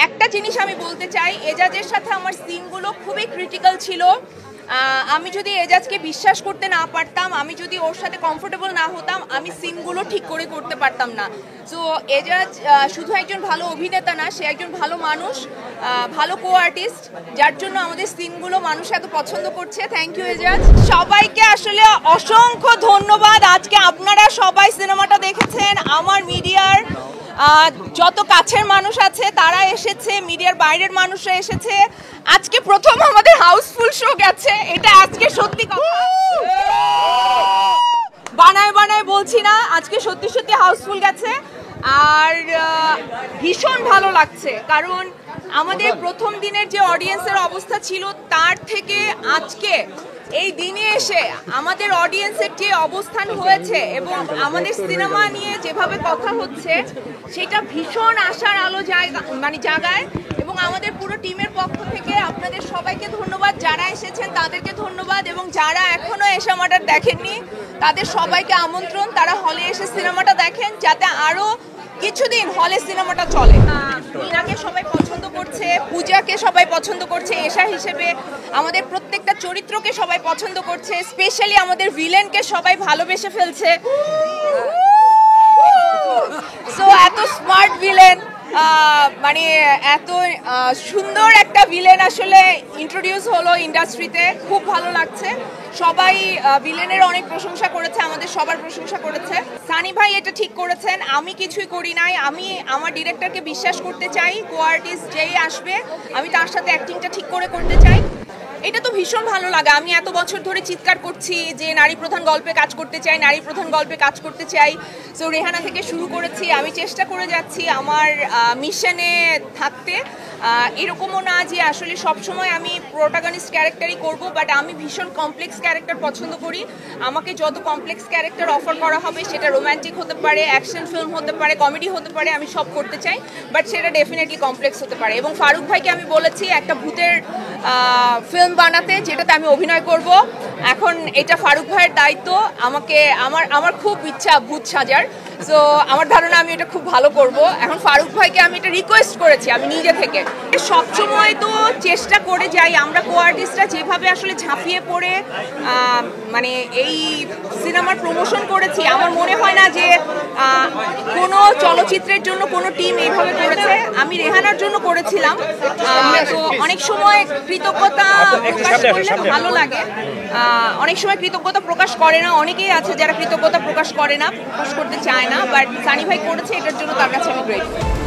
একটা জিনিস আমি বলতে চাই, এজাজের সাথে আমার সিনগুলো খুবই ক্রিটিক্যাল ছিল। আমি যদি এজাজকে বিশ্বাস করতে না পারতাম, আমি যদি ওর সাথে কমফোর্টেবল না হতাম, আমি সিনগুলো ঠিক করে করতে পারতাম না। সো এজাজ শুধু একজন ভালো অভিনেতা না, সে একজন ভালো মানুষ, ভালো কো আর্টিস্ট, যার জন্য আমাদের সিনগুলো মানুষ এত পছন্দ করছে। Thank you Ejaz. সবাইকে আসলে অসংখ্য ধন্যবাদ। আজকে আপনারা সবাই সিনেমাটা দেখেছেন, আমার মিডিয়ার যত কাছের মানুষ আছে তারা এসেছে, মিডিয়ার বাইরের মানুষরা এসেছে। আজকে প্রথম আমাদের হাউসফুল শো গেছে, এটা আজকে সত্যি কথা, বানায় বানায় বলছি না, আজকে সত্যি সত্যি হাউসফুল গেছে। আর ভীষণ ভালো লাগছে, কারণ আমাদের প্রথম দিনের যে অডিয়েন্সের অবস্থা ছিল তার থেকে আজকে এই দিনে এসে আমাদের অডিয়েন্সের যে অবস্থান হয়েছে এবং আমাদের সিনেমা নিয়ে যেভাবে কথা হচ্ছে সেটা ভীষণ আশার আলো জাগায়। এবং আমাদের পুরো টিমের পক্ষ থেকে আপনাদের সবাইকে ধন্যবাদ, যারা এসেছেন তাদেরকে ধন্যবাদ, এবং যারা এখনো এই সিনেমাটা দেখেননি তাদের সবাইকে আমন্ত্রণ তারা হলে এসে সিনেমাটা দেখেন, যাতে আরো কিছুদিন হলে সিনেমাটা চলে। মীনাকে সবাই পছন্দ করছে, পূজাকে সবাই পছন্দ করছে এশা হিসেবে, আমাদের প্রত্যেকটা চরিত্রকে সবাই পছন্দ করছে, স্পেশালি আমাদের ভিলেনকে সবাই ভালোবেসে ফেলছে। সো এত স্মার্ট ভিলেন, মানে এত সুন্দর একটা ভিলেন আসলে ইন্ট্রোডিউস হলো ইন্ডাস্ট্রিতে, খুব ভালো লাগছে। সবাই ভিলেনের অনেক প্রশংসা করেছে, আমাদের সবার প্রশংসা করেছে। সানি ভাই এটা ঠিক করেছেন, আমি কিছুই করি নাই, আমি আমার ডিরেক্টরকে বিশ্বাস করতে চাই, কো আর্টিস্ট যেই আসবে আমি তার সাথে অ্যাক্টিংটা ঠিক করে করতে চাই। এটা তো ভীষণ ভালো লাগে। আমি এত বছর ধরে চিৎকার করছি যে নারী প্রধান গল্পে কাজ করতে চাই, নারী প্রধান গল্পে কাজ করতে চাই। সো রেহানা থেকে শুরু করেছি, আমি চেষ্টা করে যাচ্ছি আমার মিশনে থাকতে। এরকমও না যে আসলে সবসময় আমি প্রোটাগনিস্ট ক্যারেক্টারই করব, বাট আমি ভীষণ কমপ্লেক্স ক্যারেক্টার পছন্দ করি। আমাকে যত কমপ্লেক্স ক্যারেক্টার অফার করা হবে, সেটা রোম্যান্টিক হতে পারে, অ্যাকশন ফিল্ম হতে পারে, কমেডি হতে পারে, আমি সব করতে চাই, বাট সেটা ডেফিনেটলি কমপ্লেক্স হতে পারে। এবং ফারুক ভাইকে আমি বলেছি একটা ভূতের ফিল্ম বানাতে, যেটাতে আমি অভিনয় করব। এখন এটা ফারুক ভাইয়ের দায়িত্ব, আমাকে আমার খুব ইচ্ছা ভূত সাজার। সো আমার ধারণা আমি এটা খুব ভালো করব। এখন ফারুক ভাইকে আমি এটা রিকোয়েস্ট করেছি আমি নিজে থেকে। সবসময় তো চেষ্টা করে যাই আমরা কো আর্টিস্টরা, যেভাবে আসলে ঝাঁপিয়ে পড়ে মানে এই সিনেমার প্রমোশন করেছি, আমার মনে হয় না যে কোনো চলচ্চিত্রের জন্য কোনো টিম এইভাবে করেছে। আমি রেহানার জন্য করেছিলাম, তো অনেক সময় কৃতজ্ঞতা প্রকাশ করলে ভালো লাগে, অনেক সময় কৃতজ্ঞতা প্রকাশ করে না, অনেকেই আছে যারা কৃতজ্ঞতা প্রকাশ করে না, প্রকাশ করতে চায় না, বাট সানি ভাই করেছে, এটার জন্য তার কাছে আমি গ্রেটফুল।